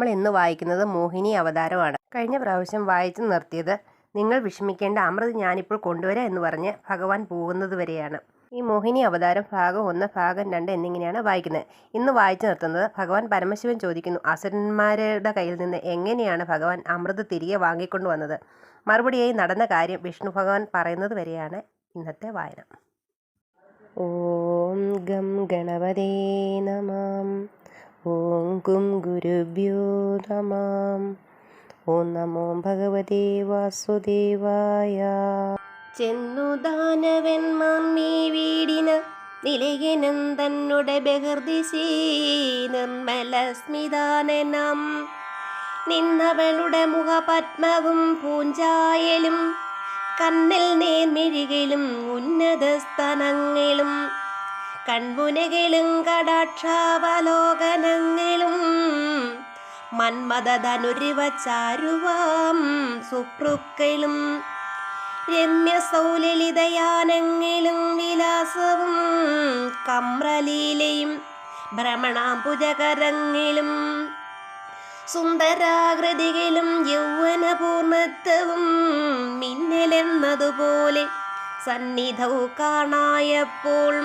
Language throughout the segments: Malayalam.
നമ്മൾ ഇന്ന് വായിക്കുന്നത് മോഹിനി അവതാരമാണ്. കഴിഞ്ഞ പ്രാവശ്യം വായിച്ചു നിർത്തിയത് നിങ്ങൾ വിഷമിക്കേണ്ട, അമൃത് ഞാനിപ്പോൾ കൊണ്ടുവരാം എന്ന് പറഞ്ഞ് ഭഗവാൻ പോകുന്നത് വരെയാണ്. ഈ മോഹിനി അവതാരം ഭാഗം 1, ഭാഗം 2 എന്നിങ്ങനെയാണ് വായിക്കുന്നത്. ഇന്ന് വായിച്ചു നിർത്തുന്നത് ഭഗവാൻ പരമശിവൻ ചോദിക്കുന്നു, അസുരന്മാരുടെ കയ്യിൽ നിന്ന് എങ്ങനെയാണ് ഭഗവാൻ അമൃത് തിരികെ വാങ്ങിക്കൊണ്ടു വന്നത്? മറുപടിയായി നടന്ന കാര്യം വിഷ്ണു ഭഗവാൻ പറയുന്നത് വരെയാണ് ഇന്നത്തെ വായന. ഓം ഗം ഗണപതേ നമഃ. ഓം ഗും ഗുരുഭ്യോ നമഃ. ഓം നമോ ഭഗവതേ വാസുദേവായ. ചെന്നു ദാനവന്മാർ വീടിന നിലയനം തന്നുടെ ബഹിർദിശേ നിർമ്മല സ്മിതാനനം നിന്നവളുടെ മുഖപത്മവും പൂഞ്ചായലും കണ്ണിൽ നേർമിഴികളും ഉന്നത സ്ഥാനങ്ങളും കൺമുനകളും കടാക്ഷാവലോകനങ്ങളും മന്മഥനുരുവച്ചാരുവാം സുപ്രുക്കളും രമ്യസൗലലിതയാനങ്ങളും വിലാസവും കമ്രലീലയും ഭ്രമണാംബുജകരങ്ങളും സുന്ദരാകൃതികളും യൗവനപൂർണത്വവും മിന്നലെന്നതുപോലെ സന്നിധവും കാണായപ്പോൾ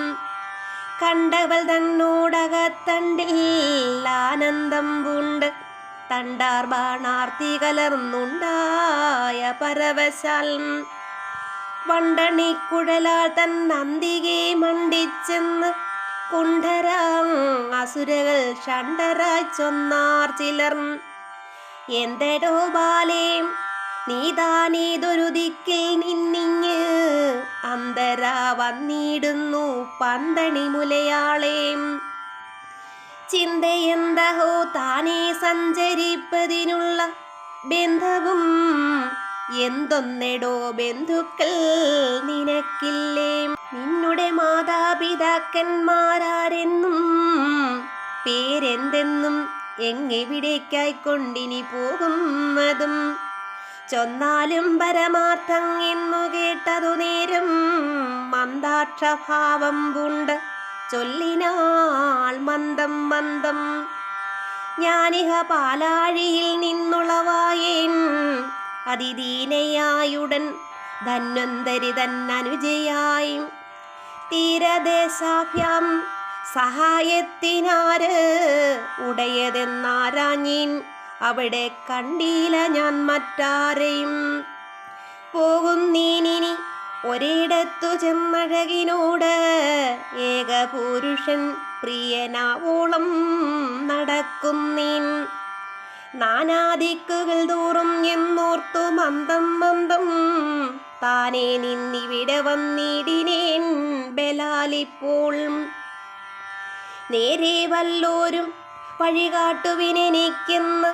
കണ്ടവൾ തന്നോടകത്തണ്ടിൽ ആനന്ദം പൂണ്ട് തണ്ടാർ ബാണാർത്തി കലർന്നുണ്ടായ പരവശാൽ വണ്ടണിക്കുഴലാൽ തൻ നന്ദികെ മണ്ടിച്ചെന്ന് കുണ്ഠരാം അസുരകൾ ഷണ്ടരായി ചൊന്നാർ ചിലർ. എന്തടോ ബാലേ, നീതാനേതൊരു ദിക്കിൽ നിന്നിങ്ങ് അന്തരാ വന്നിടുന്നു പന്തണി മുലയാളേ. ചിന്തയെന്തഹോ താനേ സഞ്ചരിപ്പതിനുള്ള ബന്ധവും എന്തൊന്നെടോ ബന്ധുക്കൾ നിനക്കില്ലേ? നിന്നുടെ മാതാപിതാക്കന്മാരാരെന്നും പേരെന്തെന്നും എങ്ങെവിടേക്കായിക്കൊണ്ടിനി പോകുന്നതും ചൊന്നാലും പരമാർത്ഥം എന്നു കേട്ടതു നേരം മന്ദാക്ഷഭാവം പൂണ്ട് ചൊല്ലിനാൾ മന്ദം മന്ദം, ഞാനിഹ പാലാഴിയിൽ നിന്നുളവായേൻ അതിദീനയായുടൻ ധന്വന്തരി തന്നനുജയായി തീരദേശാഭ്യാം സഹായത്തിനാര് ഉടയതെന്നാരാഞ്ഞീൻ അവിടെ കണ്ടീല ഞാൻ മറ്റാരെയും. പോകുന്നീനി ഒരിടത്തു ചെന്നഴകിനോട് ഏകപുരുഷൻ പ്രിയനാവോളം നടക്കുന്നീൻ. നാനാദിക്കുകൾ തോറും എന്നോർത്തു മന്ദം മന്ദം താനേ നിന്നിവിടെ വന്നിടിനേൻ ബലാലിപ്പോൾ. നേരെ വല്ലോരും വഴികാട്ടുവിനെനിക്കെന്ന്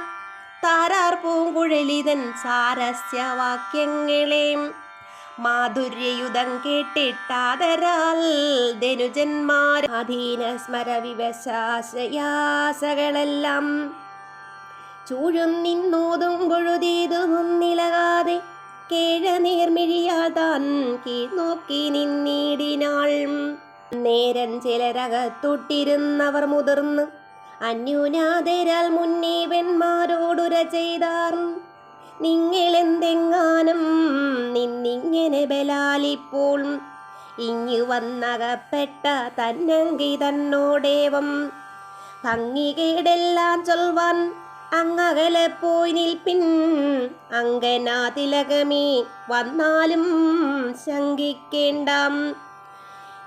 താരാർ പൂങ്കുഴലിതൻ സാരസ്യവാക്യങ്ങളെ മാധുര്യയുധം കേട്ടിട്ടാദരാൽ ധനുജന്മാർ അധീന സ്മര വിവശാശയാസകളെല്ലാം ചൂഴും നിന്നോതും കൊഴുതീതുമൊന്നിലകാതെ കേഴ നേർമിഴിയാൽ താൻ കീഴ്നോക്കി നിന്നിടിനാൾ. നേരൻ ചിലരകത്തൊട്ടിരുന്നവർ മുതിർന്ന് അന്യൂനാദരാൽ മുന്നേവന്മാരോടുര ചെയ്താർ, നിങ്ങളെന്തെങ്ങാനും നിന്നിങ്ങനെ ബലാലിപ്പോൾ ഇങ്ങു വന്നകപ്പെട്ട തന്നങ്കി തന്നോടേവം ഭംഗികേടെല്ലാം ചൊൽവാൻ അങ്ങകലെ പോയി നിൽപ്പിൻ. അങ്കനാ തിലകമേ വന്നാലും ശങ്കിക്കേണ്ടാം,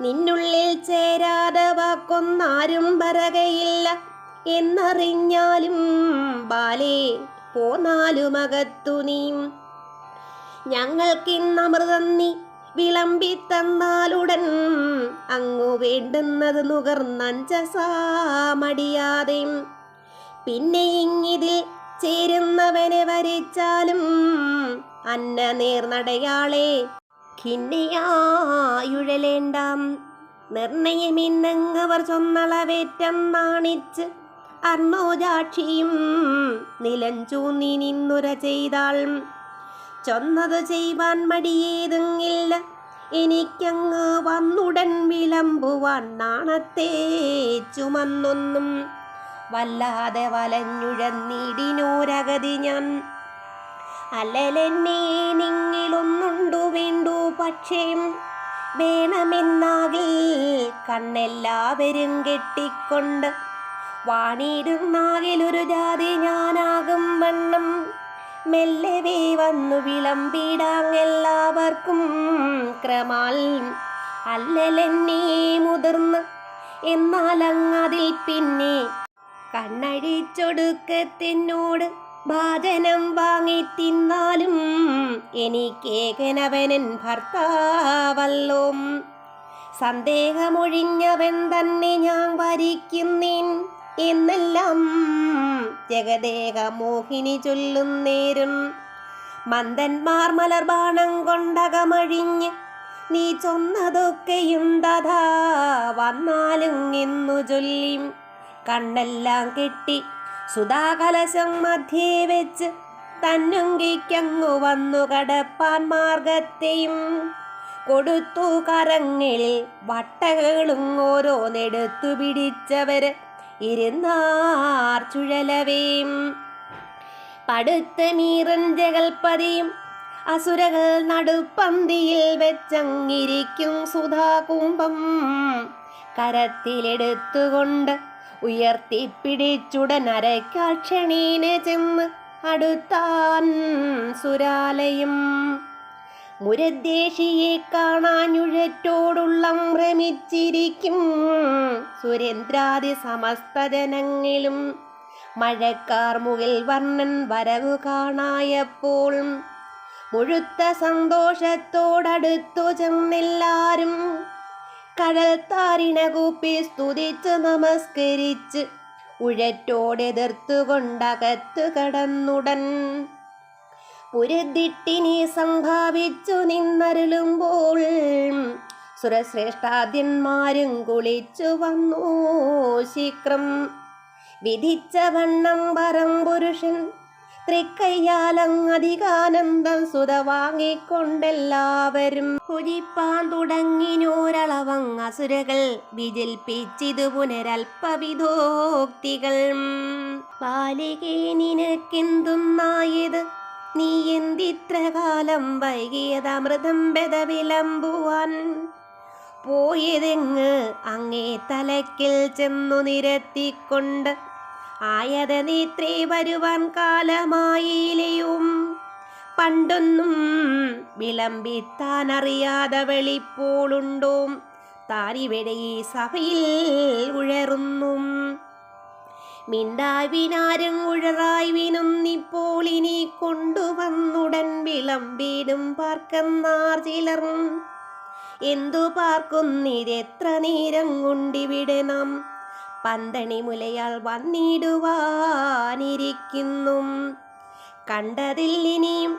നിന്നുള്ളിൽ ചേരാതെ വാക്കൊന്നാരും പറകയില്ല എന്നറിഞ്ഞാലും ബാലേ പോന്നാലുമകത്തു നീ. ഞങ്ങൾക്കിന്നമൃതം നീ വിളമ്പിത്തന്നാലുടൻ അങ്ങു വേണ്ടുന്നത് നുകർന്നഞ്ചസാമടിയാതെ. പിന്നെ ഇങ്ങിതിൽ ചേരുന്നവനെ വരിച്ചാലും അന്ന നേർനടയാളെ ഖിന്നയായുഴലേണ്ടാം. നിർണയമിന്നങ്ങവർ ചൊന്നളവേറ്റം നാണിച്ച് അർണോജാക്ഷിയും നിലഞ്ചൂന്നി നിന്നുര ചെയ്താൾ. ചൊന്നതു ചെയ്വാൻ മടിയേതുങ്ങില്ല എനിക്കങ്ങ് വന്നുടൻ വിളമ്പുവാൻ നാണത്തെ ചുമന്നൊന്നും വല്ലാതെ വലഞ്ഞുഴന്നിടിനോരഗതി ഞാൻ. അല്ലലെന്നെ നിങ്ങിലൊന്നുണ്ടു വേണ്ടു പക്ഷേ വേണമെന്നാകിൽ കണ്ണെല്ലാവരും കെട്ടിക്കൊണ്ട് വാണിടുന്നാകിലൊരു ജാതി ഞാനാകും വണ്ണം മെല്ലവേ വന്നു വിളമ്പിടാങ്ങെല്ലാവർക്കും ക്രമാൽ. അല്ലലെന്നെ മുതിർന്ന് എന്നാലങ്ങതിൽ പിന്നെ കണ്ണഴിച്ചൊടുക്കത്തെന്നോട് ഭാജനം വാങ്ങി തിന്നാലും എനിക്കേകനവനൻ ഭർത്താവല്ലോ. സന്ദേഹമൊഴിഞ്ഞവൻ തന്നെ ഞാൻ വരിക്കുന്നേൻ എന്നെല്ലാം ജഗദേഹ മോഹിനി ചൊല്ലുന്നേരും. മന്ദന്മാർ മലർബാണം കൊണ്ടകമഴിഞ്ഞ് നീ ചൊന്നതൊക്കെയും തഥാ വന്നാലും എന്നു ചൊല്ലി കണ്ണെല്ലാം കെട്ടി സുധാകലശം മധ്യേ വെച്ച് തന്നുങ്കിക്കങ്ങു വന്നു കടപ്പാൻ മാർഗത്തെയും കൊടുത്തു കരങ്ങളിൽ വട്ടകളും ഓരോന്നെടുത്തു പിടിച്ചവര് ഇരുന്നാർ ചുഴലവേം. പടുത്ത മീറൻ ജഗൽപതിയും അസുരകൾ നടുപ്പന്തിയിൽ വെച്ചങ്ങിരിക്കും സുധാകുംഭം കരത്തിലെടുത്തുകൊണ്ട് ഉയർത്തിപ്പിടിച്ചുടൻ അരക്കാക്ഷണീനെ ചെന്ന് അടുത്താൻ സുരാലയം. മുരദ്ദേശിയെ കാണാനുഴറ്റോടുള്ളം ഭ്രമിച്ചിരിക്കും സുരേന്ദ്രാദി സമസ്ത ജനങ്ങളും. മഴക്കാർ മുകിൽ വർണ്ണൻ വരവു കാണായപ്പോൾ മുഴുത്ത സന്തോഷത്തോടടുത്തു ചെന്നെല്ലാരും കടൽ താരിണ കൂപ്പി സ്തുതിച്ച് നമസ്കരിച്ച് ഉഴറ്റോടെതിർത്തുകൊണ്ടകത്തു കടന്നുടൻ പുരദിട്ടിനി സംഭാവിച്ചു നിന്നരുളുമ്പോൾ സുരശ്രേഷ്ഠാദ്യന്മാരും കുളിച്ചു വന്നു ശീക്രം. വിധിച്ച വണ്ണം പരംപുരുഷൻ തൃക്കയ്യാലങ്ങധികാനന്ദം സുത വാങ്ങിക്കൊണ്ടെല്ലാവരും കുതിപ്പാൻ തുടങ്ങിനോരളവങ് അസുരകൾ വിജൽപ്പിച്ചിതു പുനരൽപവിധോക്തികൾ. ബാലികേ നിനക്കെന്തുന്നായത്, നീ എന്തിത്ര കാലം വൈകിയതമൃതം ബെത വിളമ്പുവാൻ പോയതെങ്ങ് അങ്ങേ തലക്കിൽ ചെന്നു നിരത്തിക്കൊണ്ട് ആയത് നീത്രേ വരുവാൻ കാലമായില്ലയും. പണ്ടൊന്നും വിളമ്പിത്താനറിയാതെ വെളിപ്പോളുണ്ടോ താനിവിടെ ഈ സഭയിൽ ഉഴറുന്നു. മിണ്ടായി വിനാരും ഉഴറായി വിനുന്നിപ്പോൾ ഇനി കൊണ്ടുവന്നുടൻ വിളമ്പിടും പാർക്കന്നാർ ചിലർ. എന്തു പാർക്കുന്നിതെത്ര നേരം കൊണ്ടിവിടെ നാം പന്തണി മുലയാൾ വന്നിടുവാനിരിക്കുന്നു. കണ്ടതില്ലിനിയും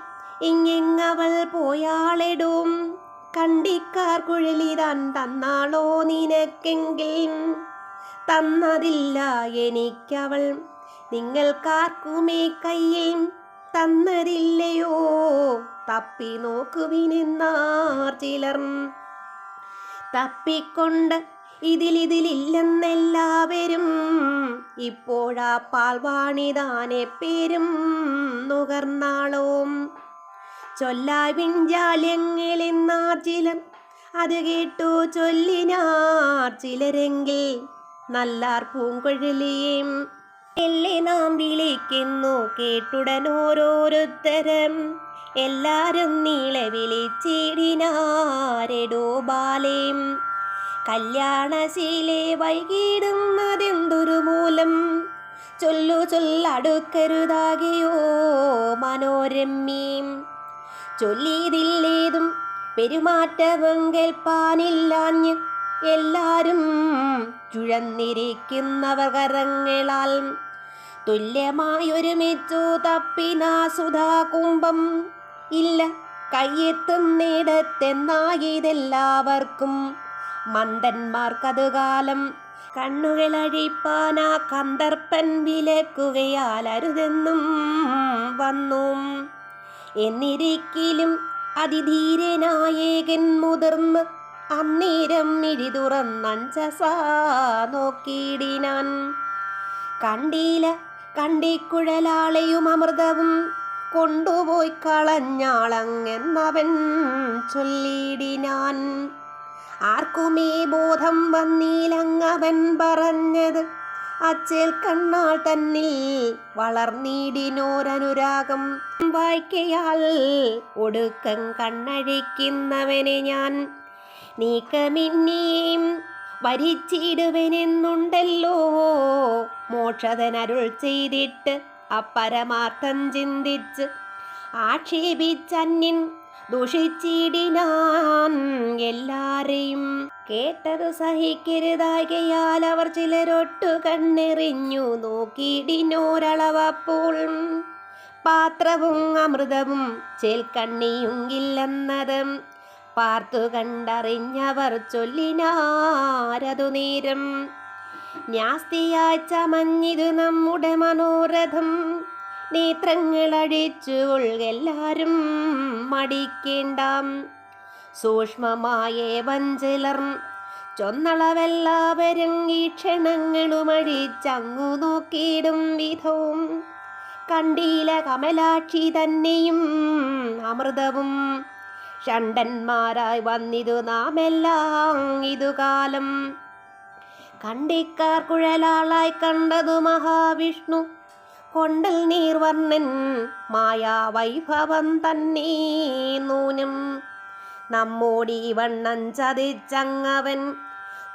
ഇങ്ങവൾ പോയാളിടും കണ്ടിക്കാർ കുഴലിതാൻ തന്നാളോ നിനക്കെങ്കിൽ തന്നതില്ല എനിക്കവൾ നിങ്ങൾക്കാർക്കുമേ കയ്യിൽ തന്നതില്ലയോ തപ്പി നോക്കുവിനെന്നാർ ചിലർ. തപ്പിക്കൊണ്ട് ഇതിലില്ലെന്നെല്ലാവരും ഇപ്പോഴാ പാൽവാണിതാനെ പേരും നുകർന്നാളോം. ചൊല്ലായി വിഞ്ചാല്യങ്ങളെന്നാർ ചിലർ അത് കേട്ടു ചൊല്ലിനാർ ചിലരെങ്കിൽ നല്ലാർ പൂങ്കുഴലിയേം എല്ലെ നാം വിളിക്കുന്നു കേട്ടുടനോരോരുത്തരം എല്ലാരും നീളെ വിളിച്ചിടിനാരെടോ ബാലേം. കല്യാണശീലെ വൈകിടുന്നതെന്തൊരു മൂലം ചൊല്ലടുക്കരുതാകെയോ മനോരമ്യം. ചൊല്ലിയതില്ലേതും പെരുമാറ്റവും കേൾപ്പാനില്ലാഞ്ഞ് എല്ലാരും ചുഴന്നിരിക്കുന്നവർ കരങ്ങളാൽ തുല്യമായൊരുമിച്ചു തപ്പിനാ സുധാകുംഭം. ഇല്ല കയ്യെത്തുന്നിടത്തെന്നായിതെല്ലാവർക്കും മന്ദന്മാർക്കതുകാലം കണ്ണുകളഴിപ്പാനാ കന്ദർപ്പൻ വിലക്കുകയാൽ അരുതെന്നും വന്നു. എന്നിരിക്കിലും അതിധീരനായേകൻ മുതിർന്ന് അന്നേരം മിഴി തുറന്നഞ്ചസാ നോക്കിയിടിനാൻ. കണ്ടീല കണ്ടിക്കുഴലാളെയും അമൃതവും കൊണ്ടുപോയി കളഞ്ഞാളങ്ങെന്നവൻ ചൊല്ലിടിനാൻ. ആർക്കുമേ ബോധം വന്നീലങ്ങവൻ പറഞ്ഞത്. അച്ചേൽ കണ്ണാൾ തന്നിൽ വളർന്നിടിനോരനുരാഗം. വായിക്കയാൽ ഒടുക്കം കണ്ണഴിക്കുന്നവനെ ഞാൻ നീക്കമിന്നിയും വരിച്ചിടുവനെന്നുണ്ടല്ലോ. മോക്ഷതനരുൾ ചെയ്തിട്ട് അപ്പരമാർത്ഥം ചിന്തിച്ച് ആക്ഷേപിച്ചന്യൻ ദുഷിച്ചിടിനാൻ എല്ലാരെയും. കേട്ടതു സഹിക്കരുതാകയാൽ അവർ ചിലരൊട്ടു കണ്ണെറിഞ്ഞു നോക്കിയിടിനോരളവപ്പോൾ. പാത്രവും അമൃതവും ചേൽക്കണ്ണിയുങ്കില്ലെന്നത് പാർത്തു കണ്ടറിഞ്ഞവർ ചൊല്ലിനാരതു നേരം. ന്യാസ്തിയായി ചമഞ്ഞിതു നമ്മുടെ മനോരഥം. നേത്രങ്ങളഴിച്ചു കൊൾകെല്ലാരും മടിക്കേണ്ടാം. സൂക്ഷ്മമായേ വഞ്ചിലർ ചൊന്നളവെല്ലാവരും ഈ ക്ഷണങ്ങളുമഴിച്ചങ്ങു നോക്കിയിടും വിധവും. കണ്ടീല കമലാക്ഷി തന്നെയും അമൃതവും. ഷണ്ടന്മാരായി വന്നിതു നാമെല്ലാം ഇതുകാലം. കണ്ടിക്കാർ കുഴലാളായി കണ്ടതു മഹാവിഷ്ണു. കൊണ്ടൽ നീർവർണ്ണൻ മായാവൈഭവം തന്നെ നൂനം. നമ്മോടീ വണ്ണം ചതിച്ചങ്ങവൻ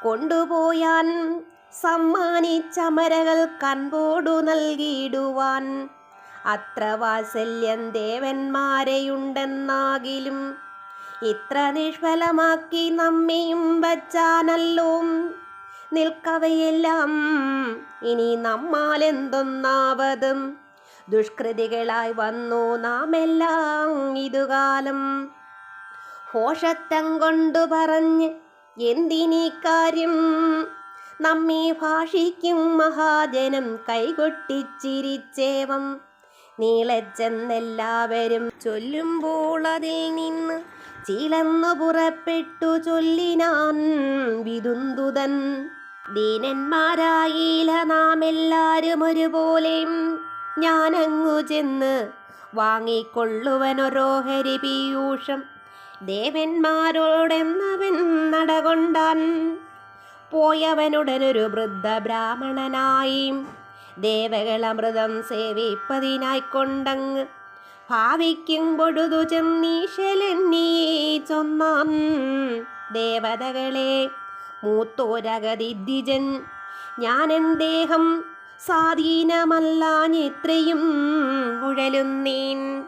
കൊണ്ടുപോയാൻ. സമ്മാനിച്ചമരകൾ കൻപോടു നൽകിയിടുവാൻ. അത്ര വാത്സല്യം ദേവന്മാരെയുണ്ടെന്നാകിലും ഇത്ര നിഷ്ഫലമാക്കി നമ്മയും വച്ചാനല്ലോ. നിൽക്കവയെല്ലാം ഇനി നമ്മാലെന്തൊന്നാവതും. ദുഷ്കൃതികളായി വന്നു നാമെല്ലാം ഇതുകാലം. ഭോഷത്തം കൊണ്ടു പറഞ്ഞ് എന്തിനീ കാര്യം. നമ്മെ ഭാഷിക്കും മഹാജനം കൈകൊട്ടിച്ചിരിച്ചേവം. നീളച്ചെന്നെല്ലാവരും ചൊല്ലുമ്പോൾ അതിൽ നിന്ന് ചിലന്നു പുറപ്പെട്ടു ചൊല്ലിനാൻ വിതുന്തുതൻ. ദീനന്മാരായില്ല നാമെല്ലാരും ഒരുപോലെ. ഞാനങ്ങു ചെന്ന് വാങ്ങിക്കൊള്ളുവനൊരോഹരി പീയൂഷം. ദേവന്മാരോടെന്നവൻ നടകൊണ്ടാൻ. പോയവനുടനൊരു വൃദ്ധ ബ്രാഹ്മണനായി ദേവകളമൃതം സേവിപ്പതിനായിക്കൊണ്ടങ്ങ് ഭാവിക്കും പൊഴുതു ചെന്നീശലെന്നീ ചൊന്നാൻ. ദേവതകളെ മൂത്തോരഗതിദ്വിജൻ ഞാനെന്തേഹം സ്വാധീനമല്ലാഞ്ഞിത്രയും ഉഴലുന്നീൻ.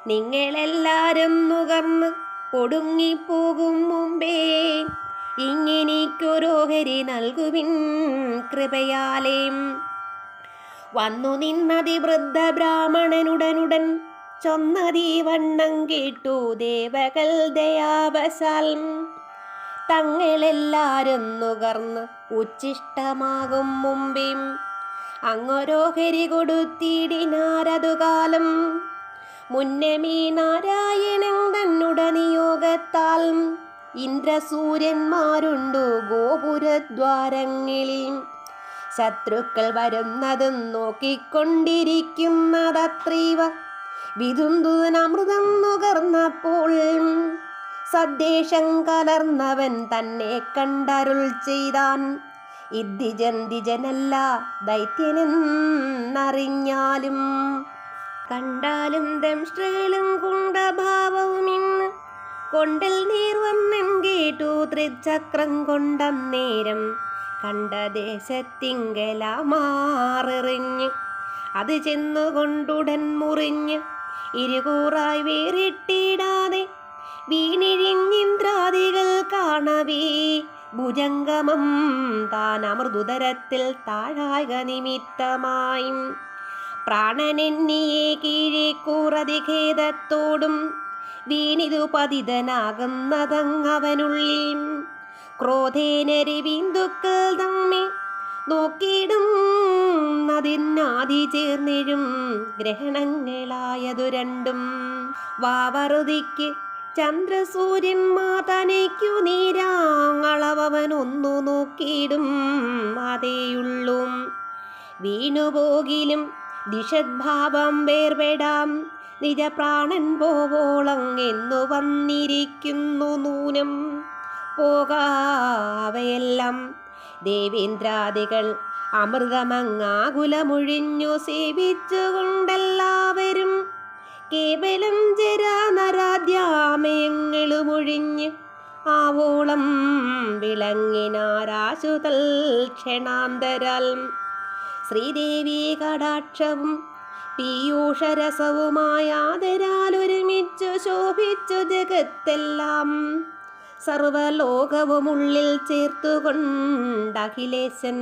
നിങ്ങളെല്ലാരും നുകർന്ന് ഒടുങ്ങിപ്പോകും മുമ്പേ ഇങ്ങനെക്കൊരോഹരി നൽകുവിൻ കൃപയാലേ. വന്നു നിന്നതി വൃദ്ധ ബ്രാഹ്മണനുടനുടൻ ചൊന്നതീ വണ്ണം കേട്ടു ദേവകൾ ദയാവശാൽ. തങ്ങളെല്ലാരും നുകർന്ന് ഉച്ഛിഷ്ടമാകും മുമ്പേ അങ്ങൊരോഹരി കൊടുത്തിടിനാരതുകാലം. മുന്നമീ നാരായണൻ തന്നുട നിയോഗത്താൽ ഇന്ദ്രസൂര്യന്മാരുണ്ടു ഗോപുരദ്വാരങ്ങളിൽ. ശത്രുക്കൾ വരുന്നതും നോക്കിക്കൊണ്ടിരിക്കുന്നതത്രീവ. വിതുന്തുതനമൃതം നുകർന്നപ്പോൾ സദ്ദേശം കലർന്നവൻ തന്നെ കണ്ടരുൾ ചെയ്താൻ. ഇദ്ദിജൻ ദ്വിജനല്ല ദൈത്യനെന്നറിഞ്ഞാലും. കണ്ടാലും ദംഷ്ട്രകളും കുണ്ടഭാവവും ഇന്ന് കൊണ്ടൽ നീർവർണ്ണൻ കേട്ടു ത്രിചക്രം കൊണ്ടന്നേരം. കണ്ട ദേശത്തിങ്കലാമാറെറിഞ്ഞ് അത് ചെന്നുകൊണ്ടുടൻ മുറിഞ്ഞ് ഇരുകൂറായി വേറിട്ടിടാതെ വീണിഴിഞ്ഞിന്ദ്രാദികൾ കാണവേ ഭുജംഗമം താൻ അമൃതുദരത്തിൽ താഴാക നിമിത്തമായി. പ്രാണനെന്നിയെ കീഴേക്കൂറതിഖേദത്തോടും വീണിതു പതിതനാകുന്നതങ്ങവനുള്ളിൽ. ക്രോധേനരിവിന്ദുക്കൾ തമ്മെ നോക്കിയിടും അതിനാദി ചേർന്നിഴും ഗ്രഹണങ്ങളായതു രണ്ടും. വാവറുതിക്ക് ചന്ദ്രസൂര്യന്മാർ തനയ്ക്കു നീരാങ്ങളവനൊന്നു നോക്കിയിടും അതേയുള്ളൂ. വീണുപോകിലും ദിശദ്ഭാവം വേർപെടാം നിജപ്രാണൻ പോവോളം എന്നു വന്നിരിക്കുന്നു നൂനം പോകാവയെല്ലാം ദേവേന്ദ്രാദികൾ അമൃതമങ്ങാകുലമൊഴിഞ്ഞു സേവിച്ചുകൊണ്ടെല്ലാവരും കേവലം ജരാനരാദ്യാമയങ്ങളുമൊഴിഞ്ഞ് ആവോളം വിളങ്ങിനാരാശുതൽ ക്ഷണാന്തരാൽ ശ്രീദേവി കടാക്ഷവും പീയൂഷരസവുമായാതരാലൊരുമിച്ചു ശോഭിച്ചു ജഗത്തെല്ലാം സർവലോകവുമുള്ളിൽ ചേർത്തുകൊണ്ടഖിലേശൻ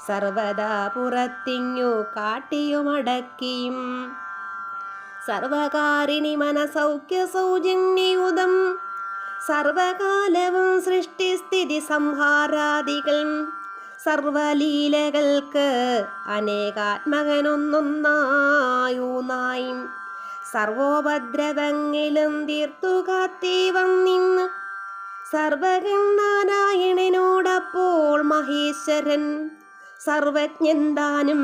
സർവദാ പുറത്തിങ്ങു കാട്ടിയുമടക്കിയും സർവകാരിണി മനസൗഖ്യ സൗജന്യയുതം സർവകാലവും സൃഷ്ടിസ്ഥിതി സംഹാരാദികൾ സർവലീലകൾക്ക് അനേകാത്മകനൊന്നൊന്നായൂന്നായും സർവോപദ്രവങ്ങളും തീർത്തുകാത്തി വന്നിന്ന് സർവകൻ നാരായണനോടപ്പോൾ മഹേശ്വരൻ സർവജ്ഞൻ താനും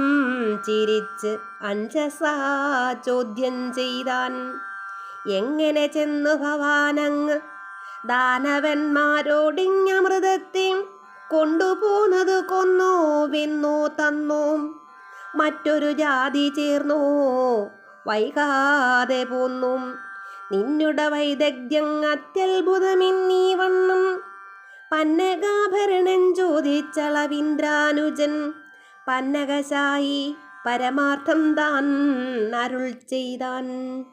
ചിരിച്ച് അഞ്ജസാ ചോദ്യം ചെയ്താൻ. എങ്ങനെ ചെന്നു ഭവാനങ്ങ് ദാനവന്മാരോടിങ്ങമൃതത്തെ കൊണ്ടുപോന്നത് കൊന്നോ വെന്നോ തന്നോ മറ്റൊരു ജാതി ചേർന്നോ വൈകാതെ പോന്നു നിന്നുടെ വൈദഗ്ധ്യം അത്യത്ഭുതമെന്നീ വണ്ണം പന്നകാഭരണം ചോദിച്ചളവിന്ദ്രാനുജൻ പന്നകശായി പരമാർത്ഥം താൻ അരുൾ ചെയ്താൻ.